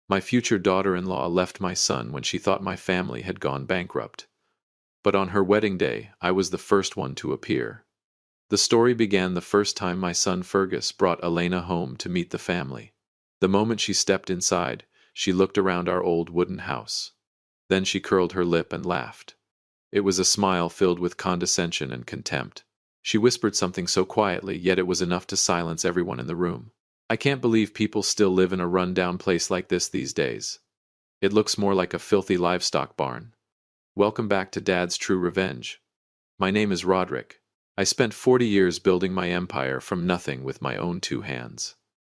My future daughter-in-law left my son when she thought my family had gone bankrupt. But on her wedding day, I was the first one to appear. The story began the first time my son Fergus brought Elena home to meet the family. The moment she stepped inside, she looked around our old wooden house. Then she curled her lip and laughed. It was a smile filled with condescension and contempt. She whispered something so quietly, yet it was enough to silence everyone in the room. I can't believe people still live in a run-down place like this these days. It looks more like a filthy livestock barn. Welcome back to Dad's True Revenge. My name is Roderick. I spent 40 years building my empire from nothing with my own two hands.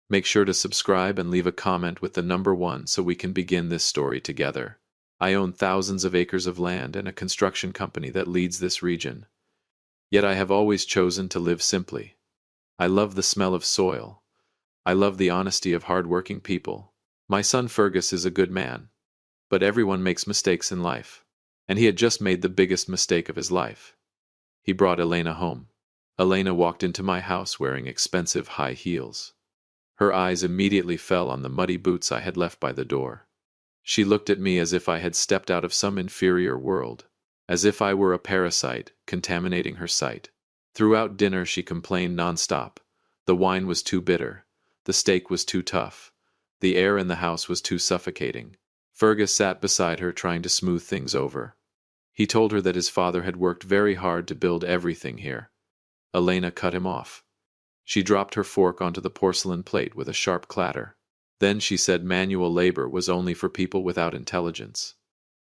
Make sure to subscribe and leave a comment with the number 1 so we can begin this story together. I own thousands of acres of land and a construction company that leads this region. Yet I have always chosen to live simply. I love the smell of soil. I love the honesty of hard-working people. My son Fergus is a good man. But everyone makes mistakes in life. And he had just made the biggest mistake of his life. He brought Elena home. Elena walked into my house wearing expensive high heels. Her eyes immediately fell on the muddy boots I had left by the door. She looked at me as if I had stepped out of some inferior world, as if I were a parasite contaminating her sight. Throughout dinner she complained nonstop. The wine was too bitter. The steak was too tough. The air in the house was too suffocating. Fergus sat beside her trying to smooth things over. He told her that his father had worked very hard to build everything here. Elena cut him off. She dropped her fork onto the porcelain plate with a sharp clatter. Then she said manual labor was only for people without intelligence.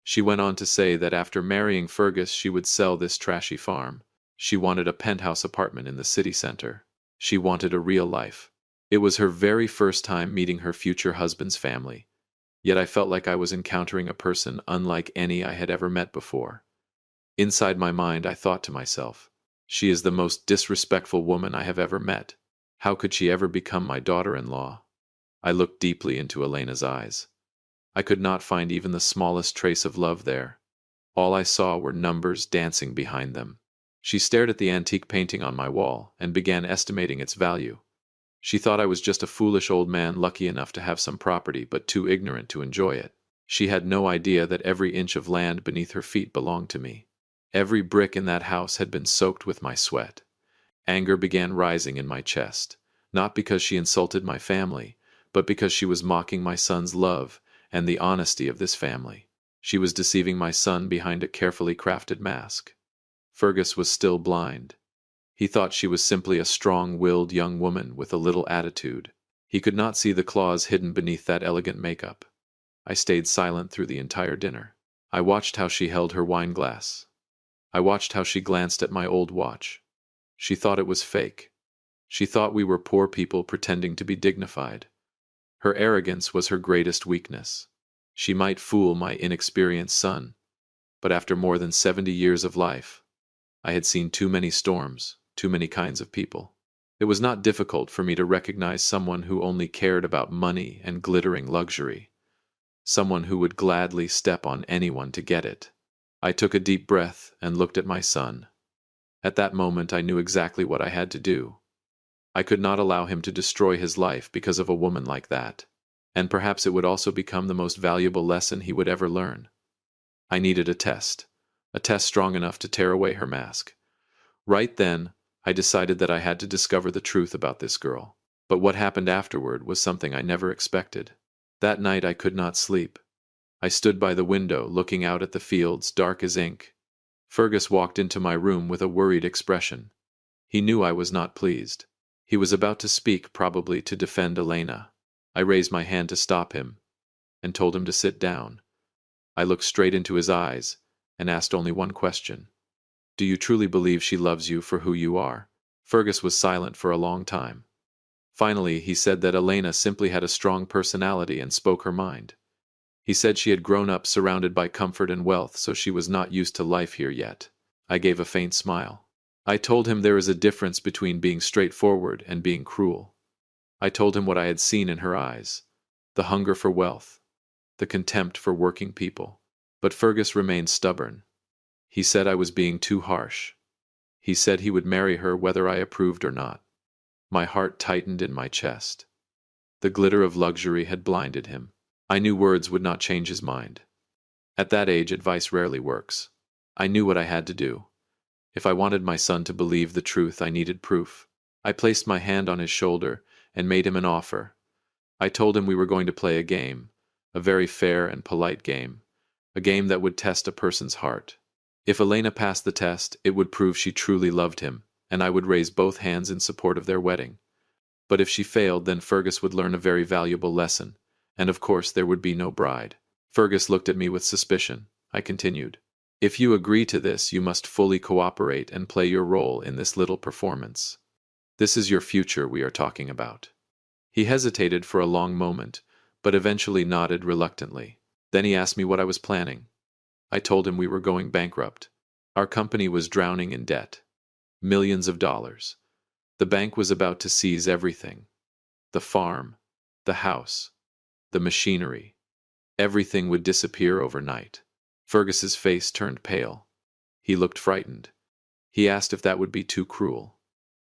She went on to say that after marrying Fergus she would sell this trashy farm. She wanted a penthouse apartment in the city center. She wanted a real life. It was her very first time meeting her future husband's family. Yet I felt like I was encountering a person unlike any I had ever met before. Inside my mind I thought to myself, she is the most disrespectful woman I have ever met. How could she ever become my daughter-in-law? I looked deeply into Elena's eyes. I could not find even the smallest trace of love there. All I saw were numbers dancing behind them. She stared at the antique painting on my wall and began estimating its value. She thought I was just a foolish old man lucky enough to have some property but too ignorant to enjoy it. She had no idea that every inch of land beneath her feet belonged to me. Every brick in that house had been soaked with my sweat. Anger began rising in my chest, not because she insulted my family, but because she was mocking my son's love and the honesty of this family. She was deceiving my son behind a carefully crafted mask. Fergus was still blind. He thought she was simply a strong-willed young woman with a little attitude. He could not see the claws hidden beneath that elegant makeup. I stayed silent through the entire dinner. I watched how she held her wine glass. I watched how she glanced at my old watch. She thought it was fake. She thought we were poor people pretending to be dignified. Her arrogance was her greatest weakness. She might fool my inexperienced son, but after more than 70 years of life, I had seen too many storms, too many kinds of people. It was not difficult for me to recognize someone who only cared about money and glittering luxury. Someone who would gladly step on anyone to get it. I took a deep breath and looked at my son. At that moment I knew exactly what I had to do. I could not allow him to destroy his life because of a woman like that. And perhaps it would also become the most valuable lesson he would ever learn. I needed a test strong enough to tear away her mask. Right then, I decided that I had to discover the truth about this girl. But what happened afterward was something I never expected. That night I could not sleep. I stood by the window looking out at the fields dark as ink. Fergus walked into my room with a worried expression. He knew I was not pleased. He was about to speak, probably to defend Elena. I raised my hand to stop him and told him to sit down. I looked straight into his eyes and asked only one question. Do you truly believe she loves you for who you are? Fergus was silent for a long time. Finally, he said that Elena simply had a strong personality and spoke her mind. He said she had grown up surrounded by comfort and wealth, so she was not used to life here yet. I gave a faint smile. I told him there is a difference between being straightforward and being cruel. I told him what I had seen in her eyes, the hunger for wealth, the contempt for working people. But Fergus remained stubborn. He said I was being too harsh. He said he would marry her whether I approved or not. My heart tightened in my chest. The glitter of luxury had blinded him. I knew words would not change his mind. At that age, advice rarely works. I knew what I had to do. If I wanted my son to believe the truth, I needed proof. I placed my hand on his shoulder and made him an offer. I told him we were going to play a game, a very fair and polite game, a game that would test a person's heart. If Elena passed the test, it would prove she truly loved him, and I would raise both hands in support of their wedding. But if she failed, then Fergus would learn a very valuable lesson, and of course there would be no bride. Fergus looked at me with suspicion. I continued, "If you agree to this, you must fully cooperate and play your role in this little performance. This is your future we are talking about." He hesitated for a long moment, but eventually nodded reluctantly. Then he asked me what I was planning. I told him we were going bankrupt. Our company was drowning in debt. Millions of dollars. The bank was about to seize everything. The farm, the house, the machinery. Everything would disappear overnight. Fergus's face turned pale. He looked frightened. He asked if that would be too cruel.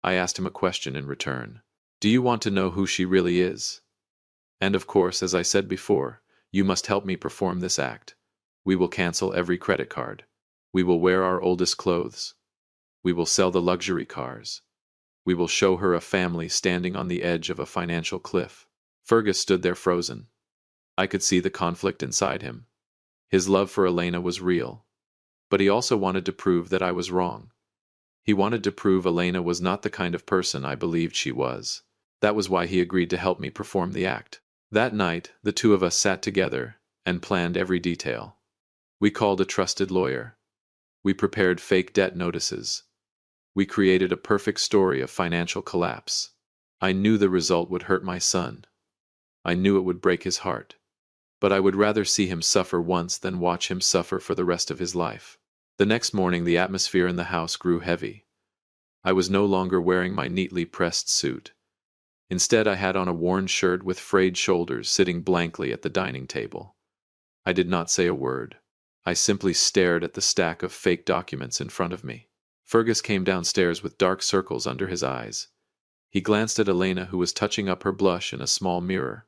I asked him a question in return. "Do you want to know who she really is? And of course, as I said before, you must help me perform this act. We will cancel every credit card. We will wear our oldest clothes. We will sell the luxury cars. We will show her a family standing on the edge of a financial cliff." Fergus stood there frozen. I could see the conflict inside him. His love for Elena was real. But he also wanted to prove that I was wrong. He wanted to prove Elena was not the kind of person I believed she was. That was why he agreed to help me perform the act. That night, the two of us sat together and planned every detail. We called a trusted lawyer. We prepared fake debt notices. We created a perfect story of financial collapse. I knew the result would hurt my son. I knew it would break his heart. But I would rather see him suffer once than watch him suffer for the rest of his life. The next morning, the atmosphere in the house grew heavy. I was no longer wearing my neatly pressed suit. Instead, I had on a worn shirt with frayed shoulders, sitting blankly at the dining table. I did not say a word. I simply stared at the stack of fake documents in front of me. Fergus came downstairs with dark circles under his eyes. He glanced at Elena, who was touching up her blush in a small mirror.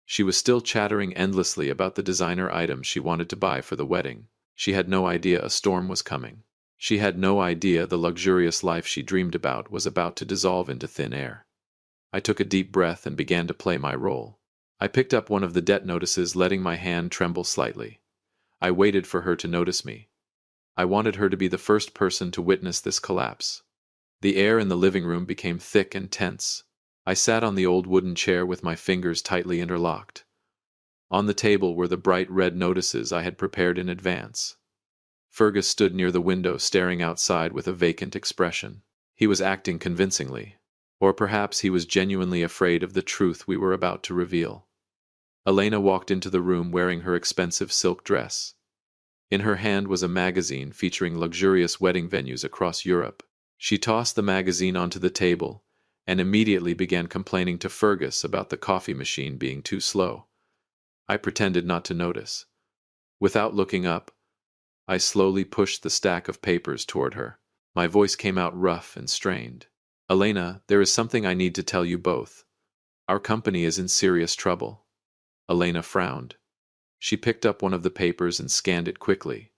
She was still chattering endlessly about the designer items she wanted to buy for the wedding. She had no idea a storm was coming. She had no idea the luxurious life she dreamed about was about to dissolve into thin air. I took a deep breath and began to play my role. I picked up one of the debt notices, letting my hand tremble slightly. I waited for her to notice me. I wanted her to be the first person to witness this collapse. The air in the living room became thick and tense. I sat on the old wooden chair with my fingers tightly interlocked. On the table were the bright red notices I had prepared in advance. Fergus stood near the window, staring outside with a vacant expression. He was acting convincingly. Or perhaps he was genuinely afraid of the truth we were about to reveal. Elena walked into the room wearing her expensive silk dress. In her hand was a magazine featuring luxurious wedding venues across Europe. She tossed the magazine onto the table and immediately began complaining to Fergus about the coffee machine being too slow. I pretended not to notice. Without looking up, I slowly pushed the stack of papers toward her. My voice came out rough and strained. "Elena, there is something I need to tell you both. Our company is in serious trouble." Elena frowned. She picked up one of the papers and scanned it quickly.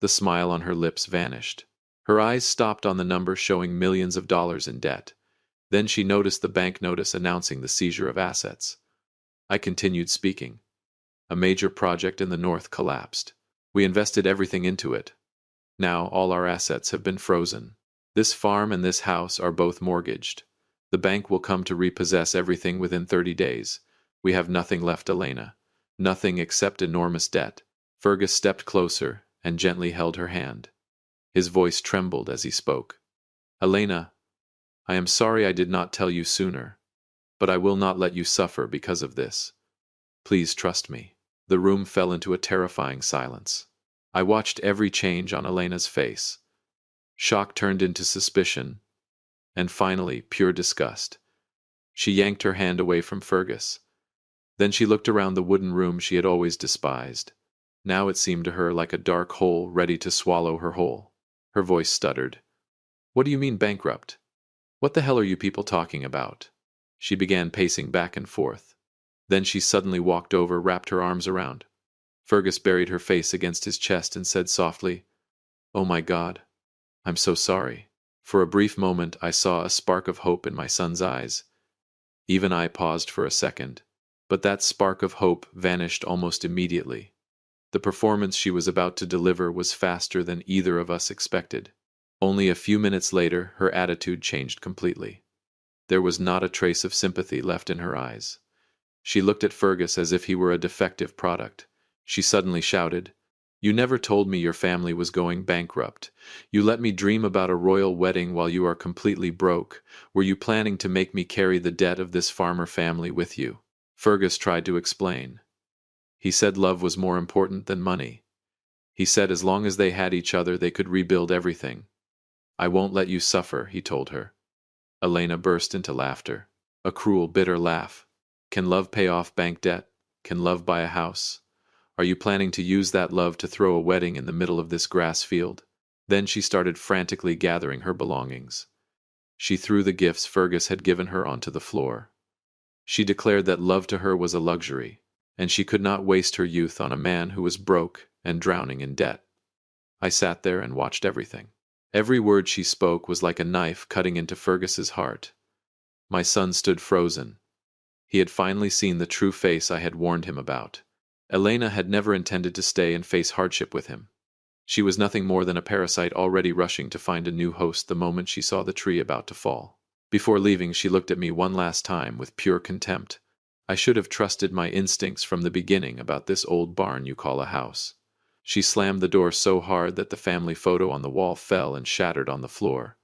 The smile on her lips vanished. Her eyes stopped on the number showing millions of dollars in debt. Then she noticed the bank notice announcing the seizure of assets. I continued speaking. "A major project in the north collapsed. We invested everything into it. Now all our assets have been frozen. This farm and this house are both mortgaged. The bank will come to repossess everything within 30 days. We have nothing left, Elena. Nothing except enormous debt." Fergus stepped closer and gently held her hand. His voice trembled as he spoke. "Elena, I am sorry I did not tell you sooner, but I will not let you suffer because of this. Please trust me." The room fell into a terrifying silence. I watched every change on Elena's face. Shock turned into suspicion, and finally, pure disgust. She yanked her hand away from Fergus. Then she looked around the wooden room she had always despised. Now it seemed to her like a dark hole ready to swallow her whole. Her voice stuttered. "What do you mean bankrupt? What the hell are you people talking about?" She began pacing back and forth. Then she suddenly walked over, wrapped her arms around. Fergus buried her face against his chest and said softly, "Oh my God, I'm so sorry." For a brief moment I saw a spark of hope in my son's eyes. Even I paused for a second. But that spark of hope vanished almost immediately. The performance she was about to deliver was faster than either of us expected. Only a few minutes later, her attitude changed completely. There was not a trace of sympathy left in her eyes. She looked at Fergus as if he were a defective product. She suddenly shouted, "You never told me your family was going bankrupt. You let me dream about a royal wedding while you are completely broke. Were you planning to make me carry the debt of this farmer family with you?" Fergus tried to explain. He said love was more important than money. He said as long as they had each other, they could rebuild everything. "I won't let you suffer," he told her. Elena burst into laughter. A cruel, bitter laugh. Can love pay off bank debt? Can love buy a house? Are you planning to use that love to throw a wedding in the middle of this grass field? Then she started frantically gathering her belongings. She threw the gifts Fergus had given her onto the floor. She declared that love to her was a luxury, and she could not waste her youth on a man who was broke and drowning in debt. I sat there and watched everything. Every word she spoke was like a knife cutting into Fergus's heart. My son stood frozen. He had finally seen the true face I had warned him about. Elena had never intended to stay and face hardship with him. She was nothing more than a parasite already rushing to find a new host the moment she saw the tree about to fall. Before leaving, she looked at me one last time with pure contempt. I should have trusted my instincts from the beginning about this old barn you call a house. She slammed the door so hard that the family photo on the wall fell and shattered on the floor.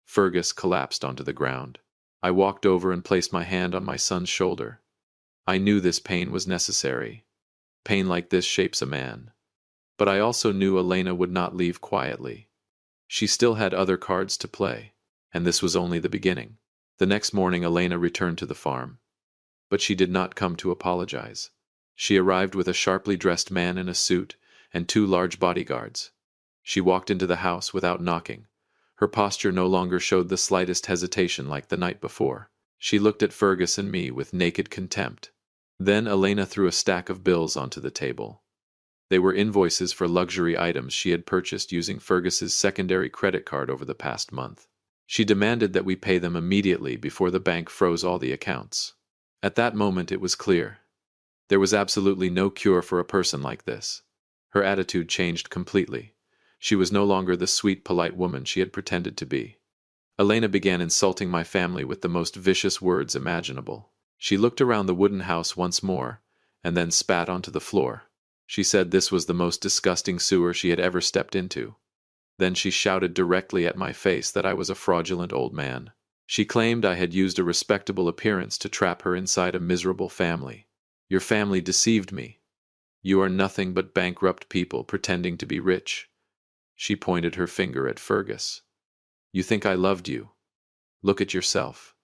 Fergus collapsed onto the ground. I walked over and placed my hand on my son's shoulder. I knew this pain was necessary. Pain like this shapes a man. But I also knew Elena would not leave quietly. She still had other cards to play, and this was only the beginning. The next morning Elena returned to the farm. But she did not come to apologize. She arrived with a sharply dressed man in a suit and 2 large bodyguards. She walked into the house without knocking. Her posture no longer showed the slightest hesitation like the night before. She looked at Fergus and me with naked contempt. Then Elena threw a stack of bills onto the table. They were invoices for luxury items she had purchased using Fergus's secondary credit card over the past month. She demanded that we pay them immediately before the bank froze all the accounts. At that moment it was clear. There was absolutely no cure for a person like this. Her attitude changed completely. She was no longer the sweet, polite woman she had pretended to be. Elena began insulting my family with the most vicious words imaginable. She looked around the wooden house once more, and then spat onto the floor. She said this was the most disgusting sewer she had ever stepped into. Then she shouted directly at my face that I was a fraudulent old man. She claimed I had used a respectable appearance to trap her inside a miserable family. "Your family deceived me. You are nothing but bankrupt people pretending to be rich." She pointed her finger at Fergus. "You think I loved you? Look at yourself.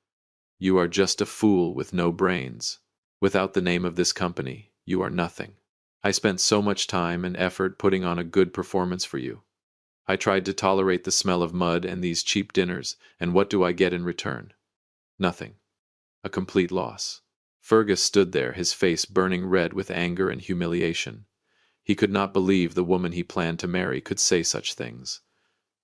You are just a fool with no brains. Without the name of this company, you are nothing. I spent so much time and effort putting on a good performance for you. I tried to tolerate the smell of mud and these cheap dinners, and what do I get in return? Nothing. A complete loss." Fergus stood there, his face burning red with anger and humiliation. He could not believe the woman he planned to marry could say such things.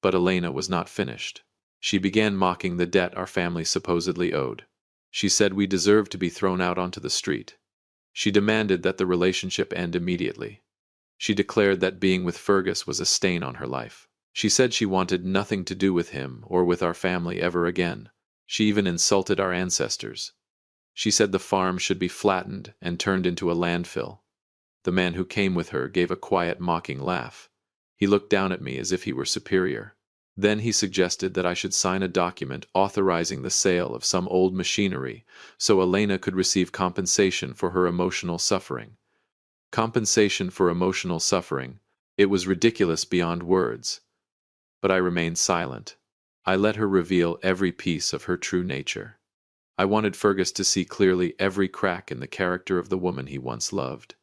But Elena was not finished. She began mocking the debt our family supposedly owed. She said we deserved to be thrown out onto the street. She demanded that the relationship end immediately. She declared that being with Fergus was a stain on her life. She said she wanted nothing to do with him or with our family ever again. She even insulted our ancestors. She said the farm should be flattened and turned into a landfill. The man who came with her gave a quiet, mocking laugh. He looked down at me as if he were superior. Then he suggested that I should sign a document authorizing the sale of some old machinery so Elena could receive compensation for her emotional suffering. Compensation for emotional suffering. It was ridiculous beyond words. But I remained silent. I let her reveal every piece of her true nature. I wanted Fergus to see clearly every crack in the character of the woman he once loved.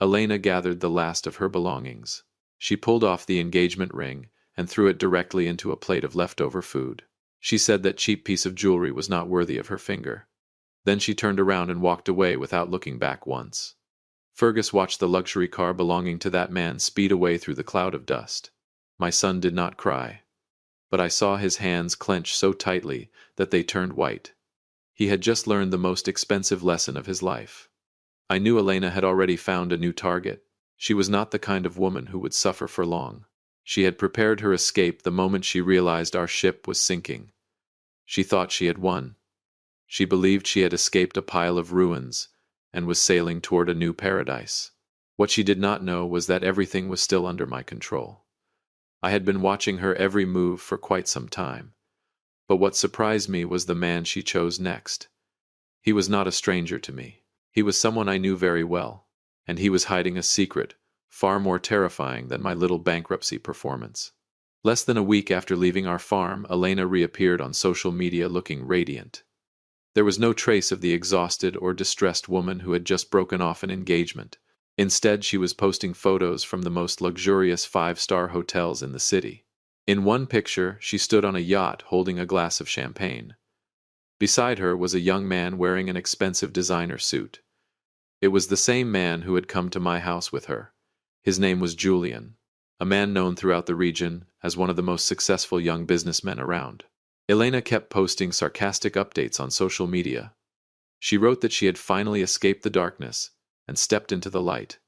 Elena gathered the last of her belongings. She pulled off the engagement ring and threw it directly into a plate of leftover food. She said that cheap piece of jewelry was not worthy of her finger. Then she turned around and walked away without looking back once. Fergus watched the luxury car belonging to that man speed away through the cloud of dust. My son did not cry, but I saw his hands clench so tightly that they turned white. He had just learned the most expensive lesson of his life. I knew Elena had already found a new target. She was not the kind of woman who would suffer for long. She had prepared her escape the moment she realized our ship was sinking. She thought she had won. She believed she had escaped a pile of ruins and was sailing toward a new paradise. What she did not know was that everything was still under my control. I had been watching her every move for quite some time. But what surprised me was the man she chose next. He was not a stranger to me. He was someone I knew very well, and he was hiding a secret far more terrifying than my little bankruptcy performance. Less than a week after leaving our farm, Elena reappeared on social media looking radiant. There was no trace of the exhausted or distressed woman who had just broken off an engagement. Instead, she was posting photos from the most luxurious five-star hotels in the city. In one picture, she stood on a yacht holding a glass of champagne. Beside her was a young man wearing an expensive designer suit. It was the same man who had come to my house with her. His name was Julian, a man known throughout the region as one of the most successful young businessmen around. Elena kept posting sarcastic updates on social media. She wrote that she had finally escaped the darkness and stepped into the light.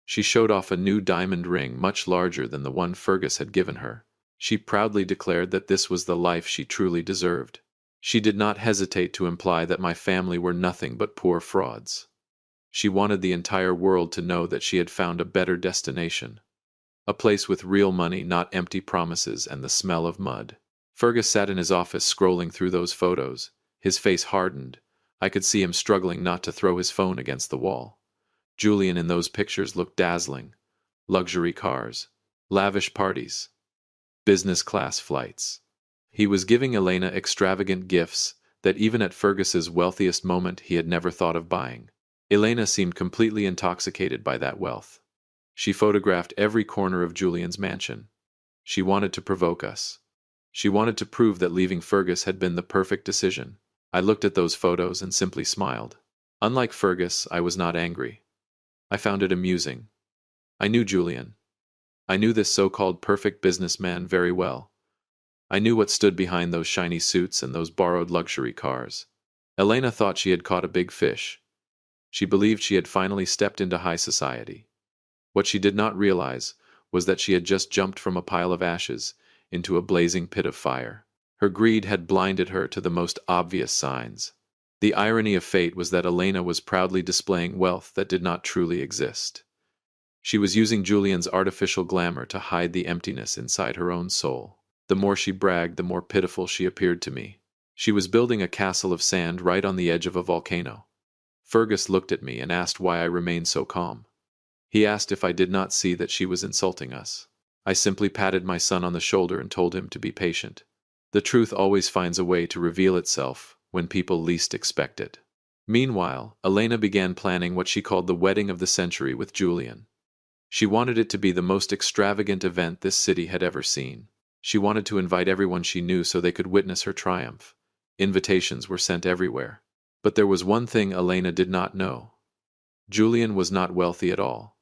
She showed off a new diamond ring much larger than the one Fergus had given her. She proudly declared that this was the life she truly deserved. She did not hesitate to imply that my family were nothing but poor frauds. She wanted the entire world to know that she had found a better destination. A place with real money, not empty promises and the smell of mud. Fergus sat in his office scrolling through those photos. His face hardened. I could see him struggling not to throw his phone against the wall. Julian in those pictures looked dazzling. Luxury cars, lavish parties, business-class flights. He was giving Elena extravagant gifts that even at Fergus's wealthiest moment he had never thought of buying. Elena seemed completely intoxicated by that wealth. She photographed every corner of Julian's mansion. She wanted to provoke us. She wanted to prove that leaving Fergus had been the perfect decision. I looked at those photos and simply smiled. Unlike Fergus, I was not angry. I found it amusing. I knew Julian. I knew this so-called perfect businessman very well. I knew what stood behind those shiny suits and those borrowed luxury cars. Elena thought she had caught a big fish. She believed she had finally stepped into high society. What she did not realize was that she had just jumped from a pile of ashes into a blazing pit of fire. Her greed had blinded her to the most obvious signs. The irony of fate was that Elena was proudly displaying wealth that did not truly exist. She was using Julian's artificial glamour to hide the emptiness inside her own soul. The more she bragged, the more pitiful she appeared to me. She was building a castle of sand right on the edge of a volcano. Fergus looked at me and asked why I remained so calm. He asked if I did not see that she was insulting us. I simply patted my son on the shoulder and told him to be patient. The truth always finds a way to reveal itself when people least expect it. Meanwhile, Elena began planning what she called the wedding of the century with Julian. She wanted it to be the most extravagant event this city had ever seen. She wanted to invite everyone she knew so they could witness her triumph. Invitations were sent everywhere. But there was one thing Elena did not know. Julian was not wealthy at all.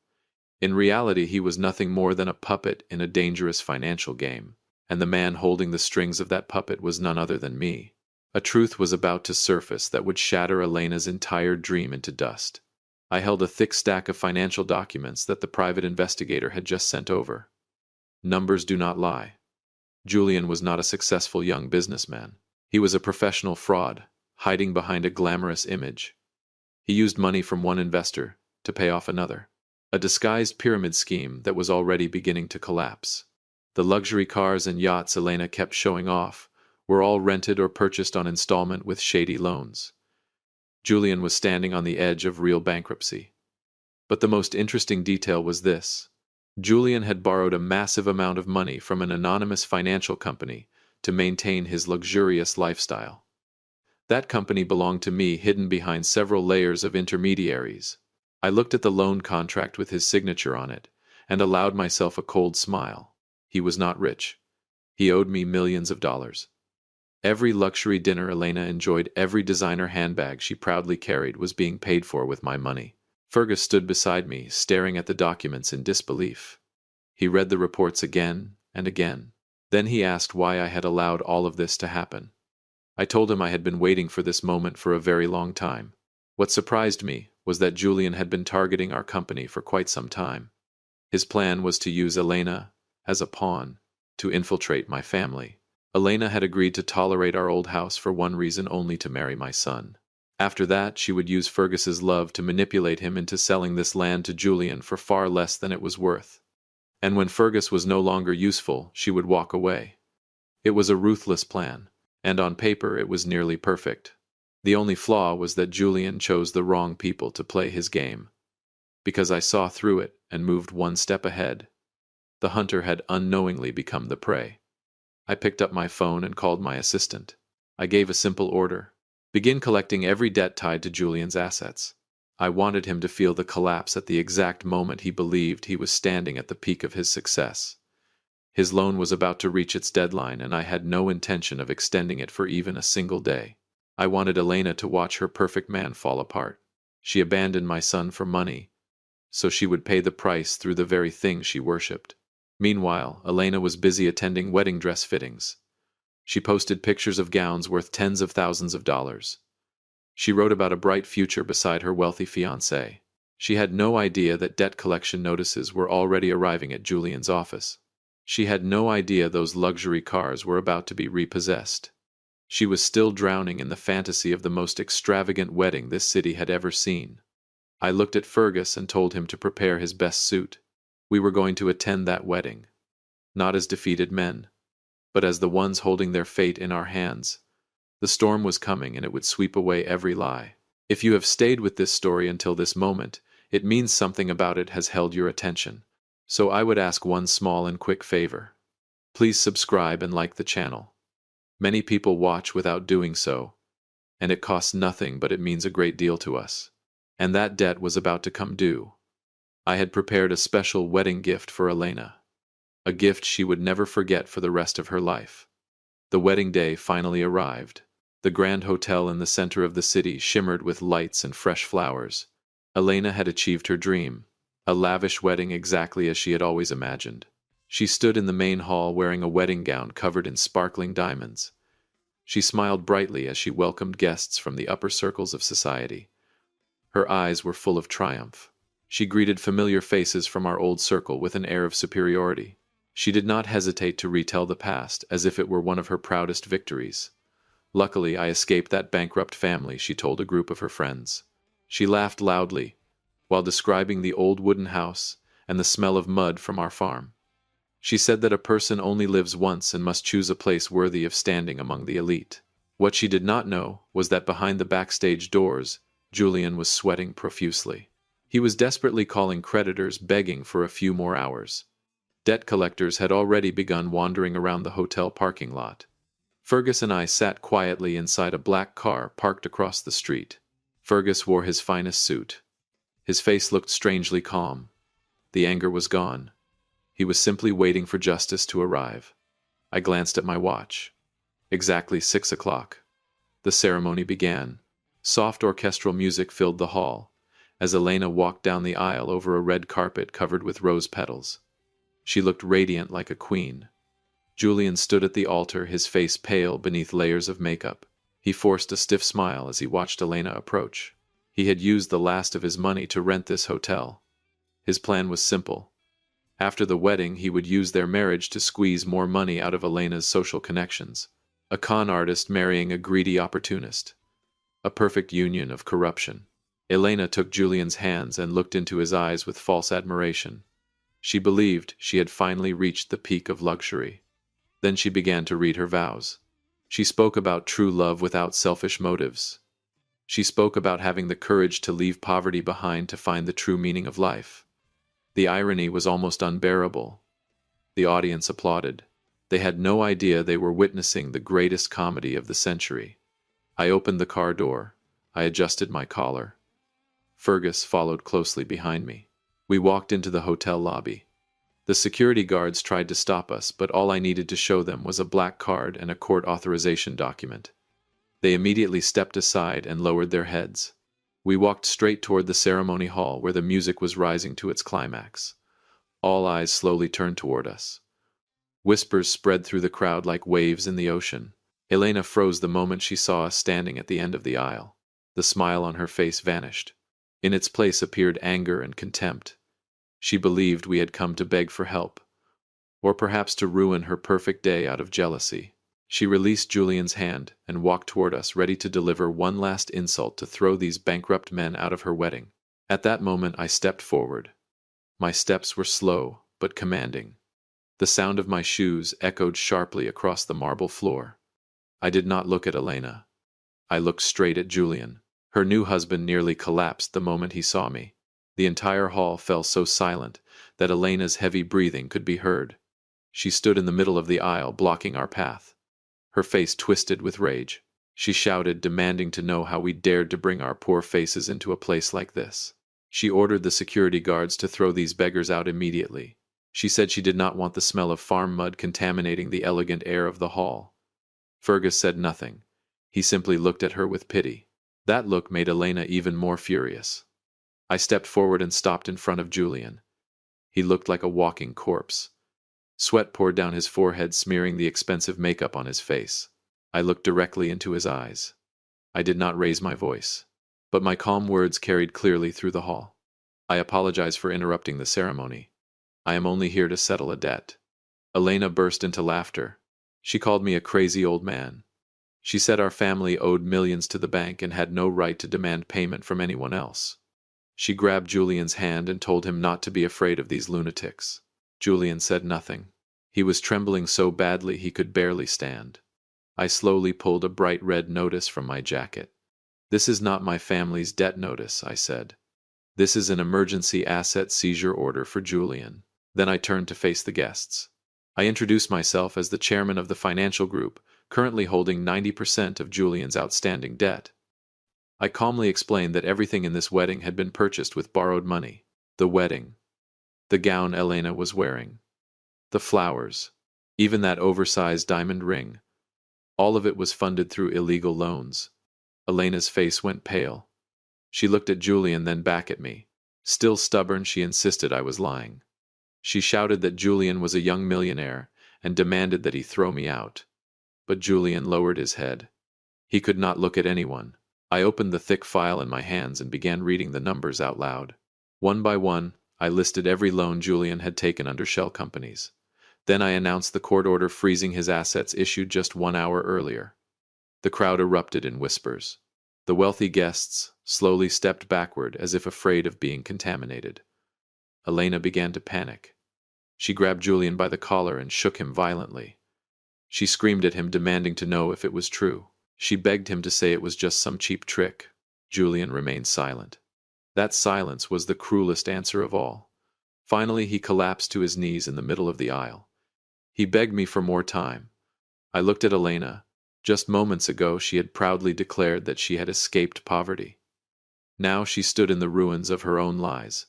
In reality, he was nothing more than a puppet in a dangerous financial game, and the man holding the strings of that puppet was none other than me. A truth was about to surface that would shatter Elena's entire dream into dust. I held a thick stack of financial documents that the private investigator had just sent over. Numbers do not lie. Julian was not a successful young businessman. He was a professional fraud, hiding behind a glamorous image. He used money from one investor to pay off another. A disguised pyramid scheme that was already beginning to collapse. The luxury cars and yachts Elena kept showing off were all rented or purchased on installment with shady loans. Julian was standing on the edge of real bankruptcy. But the most interesting detail was this. Julian had borrowed a massive amount of money from an anonymous financial company to maintain his luxurious lifestyle. That company belonged to me, hidden behind several layers of intermediaries. I looked at the loan contract with his signature on it and allowed myself a cold smile. He was not rich. He owed me millions of dollars. Every luxury dinner Elena enjoyed, every designer handbag she proudly carried was being paid for with my money. Fergus stood beside me, staring at the documents in disbelief. He read the reports again and again. Then he asked why I had allowed all of this to happen. I told him I had been waiting for this moment for a very long time. What surprised me was that Julian had been targeting our company for quite some time. His plan was to use Elena as a pawn to infiltrate my family. Elena had agreed to tolerate our old house for one reason only: to marry my son. After that, she would use Fergus's love to manipulate him into selling this land to Julian for far less than it was worth. And when Fergus was no longer useful, she would walk away. It was a ruthless plan, and on paper it was nearly perfect. The only flaw was that Julian chose the wrong people to play his game. Because I saw through it and moved one step ahead, the hunter had unknowingly become the prey. I picked up my phone and called my assistant. I gave a simple order: begin collecting every debt tied to Julian's assets. I wanted him to feel the collapse at the exact moment he believed he was standing at the peak of his success. His loan was about to reach its deadline, and I had no intention of extending it for even a single day. I wanted Elena to watch her perfect man fall apart. She abandoned my son for money, so she would pay the price through the very thing she worshipped. Meanwhile, Elena was busy attending wedding dress fittings. She posted pictures of gowns worth tens of thousands of dollars. She wrote about a bright future beside her wealthy fiancé. She had no idea that debt collection notices were already arriving at Julian's office. She had no idea those luxury cars were about to be repossessed. She was still drowning in the fantasy of the most extravagant wedding this city had ever seen. I looked at Fergus and told him to prepare his best suit. We were going to attend that wedding, not as defeated men, but as the ones holding their fate in our hands. The storm was coming, and it would sweep away every lie. If you have stayed with this story until this moment, it means something about it has held your attention. So I would ask one small and quick favor. Please subscribe and like the channel. Many people watch without doing so, and it costs nothing, but it means a great deal to us. And that debt was about to come due. I had prepared a special wedding gift for Elena, a gift she would never forget for the rest of her life. The wedding day finally arrived. The grand hotel in the center of the city shimmered with lights and fresh flowers. Elena had achieved her dream, a lavish wedding exactly as she had always imagined. She stood in the main hall wearing a wedding gown covered in sparkling diamonds. She smiled brightly as she welcomed guests from the upper circles of society. Her eyes were full of triumph. She greeted familiar faces from our old circle with an air of superiority. She did not hesitate to retell the past as if it were one of her proudest victories. Luckily, I escaped that bankrupt family, she told a group of her friends. She laughed loudly while describing the old wooden house and the smell of mud from our farm. She said that a person only lives once and must choose a place worthy of standing among the elite. What she did not know was that behind the backstage doors, Julian was sweating profusely. He was desperately calling creditors, begging for a few more hours. Debt collectors had already begun wandering around the hotel parking lot. Fergus and I sat quietly inside a black car parked across the street. Fergus wore his finest suit. His face looked strangely calm. The anger was gone. He was simply waiting for justice to arrive. I glanced at my watch. Exactly 6 o'clock. The ceremony began. Soft orchestral music filled the hall as Elena walked down the aisle over a red carpet covered with rose petals. She looked radiant like a queen. Julian stood at the altar, his face pale beneath layers of makeup. He forced a stiff smile as he watched Elena approach. He had used the last of his money to rent this hotel. His plan was simple. After the wedding, he would use their marriage to squeeze more money out of Elena's social connections. A con artist marrying a greedy opportunist. A perfect union of corruption. Elena took Julian's hands and looked into his eyes with false admiration. She believed she had finally reached the peak of luxury. Then she began to read her vows. She spoke about true love without selfish motives. She spoke about having the courage to leave poverty behind to find the true meaning of life. The irony was almost unbearable. The audience applauded. They had no idea they were witnessing the greatest comedy of the century. I opened the car door. I adjusted my collar. Fergus followed closely behind me. We walked into the hotel lobby. The security guards tried to stop us, but all I needed to show them was a black card and a court authorization document. They immediately stepped aside and lowered their heads. We walked straight toward the ceremony hall where the music was rising to its climax. All eyes slowly turned toward us. Whispers spread through the crowd like waves in the ocean. Elena froze the moment she saw us standing at the end of the aisle. The smile on her face vanished. In its place appeared anger and contempt. She believed we had come to beg for help, or perhaps to ruin her perfect day out of jealousy. She released Julian's hand and walked toward us, ready to deliver one last insult to throw these bankrupt men out of her wedding. At that moment I stepped forward. My steps were slow but commanding. The sound of my shoes echoed sharply across the marble floor. I did not look at Elena. I looked straight at Julian. Her new husband nearly collapsed the moment he saw me. The entire hall fell so silent that Elena's heavy breathing could be heard. She stood in the middle of the aisle, blocking our path. Her face twisted with rage. She shouted, demanding to know how we dared to bring our poor faces into a place like this. She ordered the security guards to throw these beggars out immediately. She said she did not want the smell of farm mud contaminating the elegant air of the hall. Fergus said nothing. He simply looked at her with pity. That look made Elena even more furious. I stepped forward and stopped in front of Julian. He looked like a walking corpse. Sweat poured down his forehead, smearing the expensive makeup on his face. I looked directly into his eyes. I did not raise my voice, but my calm words carried clearly through the hall. I apologize for interrupting the ceremony. I am only here to settle a debt. Elena burst into laughter. She called me a crazy old man. She said our family owed millions to the bank and had no right to demand payment from anyone else. She grabbed Julian's hand and told him not to be afraid of these lunatics. Julian said nothing. He was trembling so badly he could barely stand. I slowly pulled a bright red notice from my jacket. "This is not my family's debt notice," I said. "This is an emergency asset seizure order for Julian." Then I turned to face the guests. I introduced myself as the chairman of the financial group, currently holding 90% of Julian's outstanding debt. I calmly explained that everything in this wedding had been purchased with borrowed money. The wedding, the gown Elena was wearing, the flowers, even that oversized diamond ring. All of it was funded through illegal loans. Elena's face went pale. She looked at Julian, then back at me. Still stubborn, she insisted I was lying. She shouted that Julian was a young millionaire and demanded that he throw me out. But Julian lowered his head. He could not look at anyone. I opened the thick file in my hands and began reading the numbers out loud. One by one, I listed every loan Julian had taken under shell companies. Then I announced the court order freezing his assets issued just 1 hour earlier. The crowd erupted in whispers. The wealthy guests slowly stepped backward as if afraid of being contaminated. Elena began to panic. She grabbed Julian by the collar and shook him violently. She screamed at him, demanding to know if it was true. She begged him to say it was just some cheap trick. Julian remained silent. That silence was the cruelest answer of all. Finally, he collapsed to his knees in the middle of the aisle. He begged me for more time. I looked at Elena. Just moments ago, she had proudly declared that she had escaped poverty. Now she stood in the ruins of her own lies.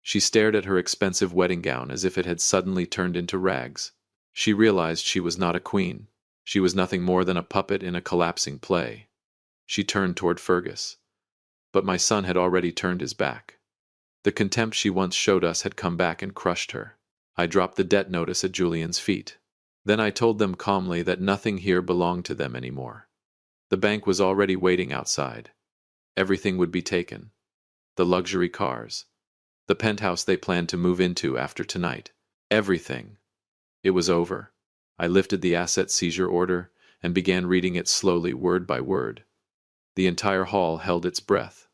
She stared at her expensive wedding gown as if it had suddenly turned into rags. She realized she was not a queen. She was nothing more than a puppet in a collapsing play. She turned toward Fergus. But my son had already turned his back. The contempt she once showed us had come back and crushed her. I dropped the debt notice at Julian's feet. Then I told them calmly that nothing here belonged to them anymore. The bank was already waiting outside. Everything would be taken. The luxury cars. The penthouse they planned to move into after tonight. Everything. It was over. I lifted the asset seizure order and began reading it slowly, word by word. The entire hall held its breath.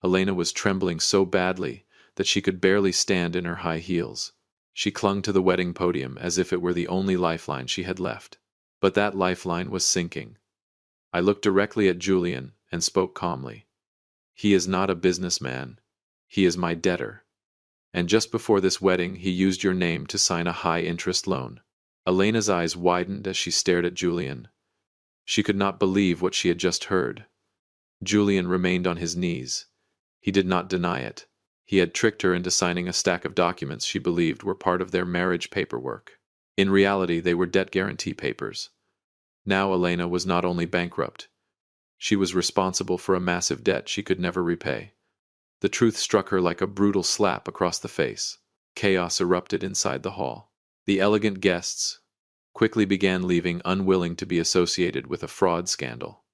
Elena was trembling so badly that she could barely stand in her high heels. She clung to the wedding podium as if it were the only lifeline she had left. But that lifeline was sinking. I looked directly at Julian and spoke calmly. "He is not a businessman. He is my debtor. And just before this wedding, he used your name to sign a high-interest loan." Elena's eyes widened as she stared at Julian. She could not believe what she had just heard. Julian remained on his knees. He did not deny it. He had tricked her into signing a stack of documents she believed were part of their marriage paperwork. In reality, they were debt guarantee papers. Now Elena was not only bankrupt, she was responsible for a massive debt she could never repay. The truth struck her like a brutal slap across the face. Chaos erupted inside the hall. The elegant guests quickly began leaving, unwilling to be associated with a fraud scandal.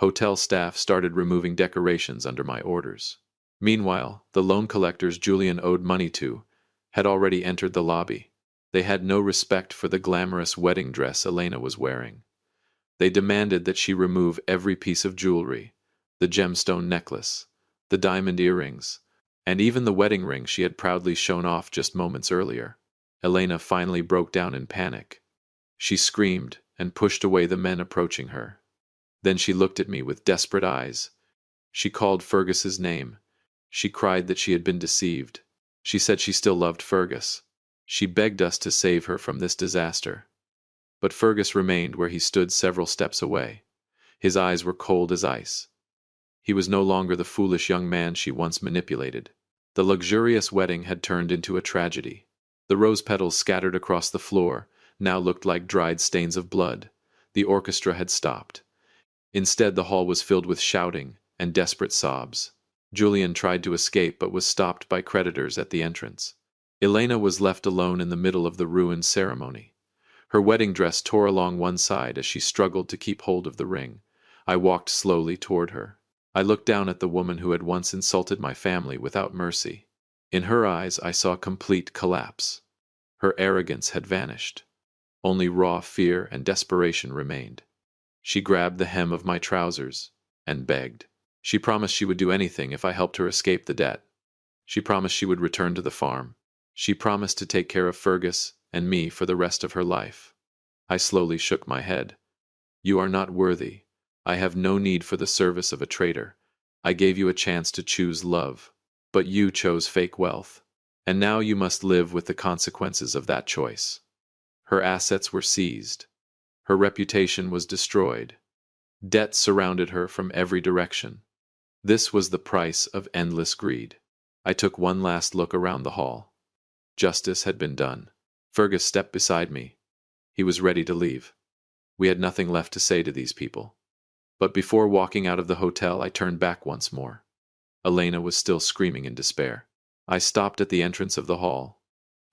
Hotel staff started removing decorations under my orders. Meanwhile, the loan collectors Julian owed money to had already entered the lobby. They had no respect for the glamorous wedding dress Elena was wearing. They demanded that she remove every piece of jewelry, the gemstone necklace, the diamond earrings, and even the wedding ring she had proudly shown off just moments earlier. Elena finally broke down in panic. She screamed and pushed away the men approaching her. Then she looked at me with desperate eyes. She called Fergus's name. She cried that she had been deceived. She said she still loved Fergus. She begged us to save her from this disaster. But Fergus remained where he stood several steps away. His eyes were cold as ice. He was no longer the foolish young man she once manipulated. The luxurious wedding had turned into a tragedy. The rose petals scattered across the floor now looked like dried stains of blood. The orchestra had stopped. Instead, the hall was filled with shouting and desperate sobs. Julian tried to escape but was stopped by creditors at the entrance. Elena was left alone in the middle of the ruined ceremony. Her wedding dress tore along one side as she struggled to keep hold of the ring. I walked slowly toward her. I looked down at the woman who had once insulted my family without mercy. In her eyes, I saw complete collapse. Her arrogance had vanished. Only raw fear and desperation remained. She grabbed the hem of my trousers and begged. She promised she would do anything if I helped her escape the debt. She promised she would return to the farm. She promised to take care of Fergus and me for the rest of her life. I slowly shook my head. You are not worthy. I have no need for the service of a traitor. I gave you a chance to choose love, but you chose fake wealth. And now you must live with the consequences of that choice. Her assets were seized. Her reputation was destroyed. Debt surrounded her from every direction. This was the price of endless greed. I took one last look around the hall. Justice had been done. Fergus stepped beside me. He was ready to leave. We had nothing left to say to these people. But before walking out of the hotel, I turned back once more. Elena was still screaming in despair. I stopped at the entrance of the hall.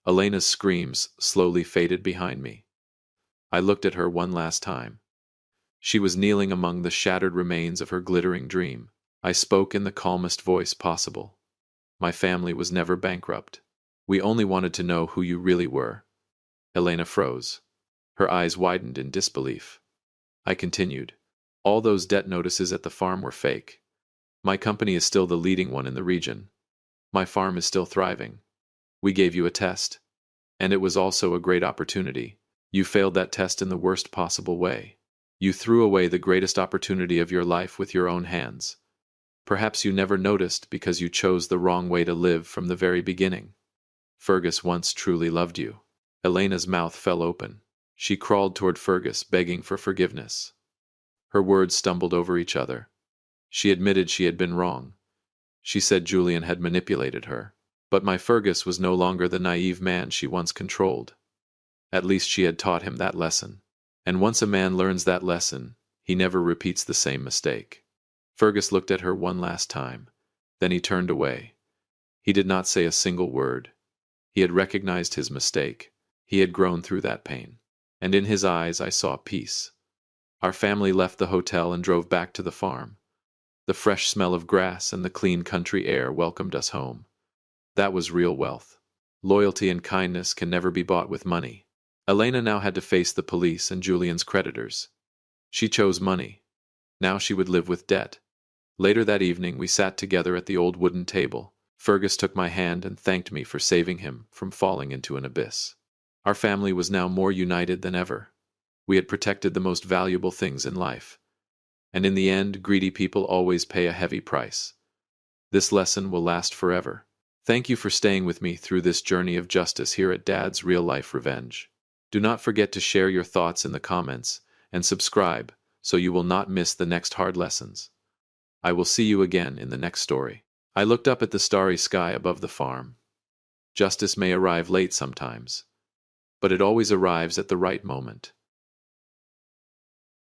Elena's screams slowly faded behind me. I looked at her one last time. She was kneeling among the shattered remains of her glittering dream. I spoke in the calmest voice possible. My family was never bankrupt. We only wanted to know who you really were. Elena froze. Her eyes widened in disbelief. I continued. All those debt notices at the farm were fake. My company is still the leading one in the region. My farm is still thriving. We gave you a test. And it was also a great opportunity. You failed that test in the worst possible way. You threw away the greatest opportunity of your life with your own hands. Perhaps you never noticed because you chose the wrong way to live from the very beginning. Fergus once truly loved you. Elena's mouth fell open. She crawled toward Fergus, begging for forgiveness. Her words stumbled over each other. She admitted she had been wrong. She said Julian had manipulated her. But my Fergus was no longer the naive man she once controlled. At least she had taught him that lesson. And once a man learns that lesson, he never repeats the same mistake. Fergus looked at her one last time. Then he turned away. He did not say a single word. He had recognized his mistake. He had grown through that pain. And in his eyes I saw peace. Our family left the hotel and drove back to the farm. The fresh smell of grass and the clean country air welcomed us home. That was real wealth. Loyalty and kindness can never be bought with money. Elena now had to face the police and Julian's creditors. She chose money. Now she would live with debt. Later that evening, we sat together at the old wooden table. Fergus took my hand and thanked me for saving him from falling into an abyss. Our family was now more united than ever. We had protected the most valuable things in life. And in the end, greedy people always pay a heavy price. This lesson will last forever. Thank you for staying with me through this journey of justice here at Dad's Real Life Revenge. Do not forget to share your thoughts in the comments and subscribe so you will not miss the next hard lessons. I will see you again in the next story. I looked up at the starry sky above the farm. Justice may arrive late sometimes, but it always arrives at the right moment.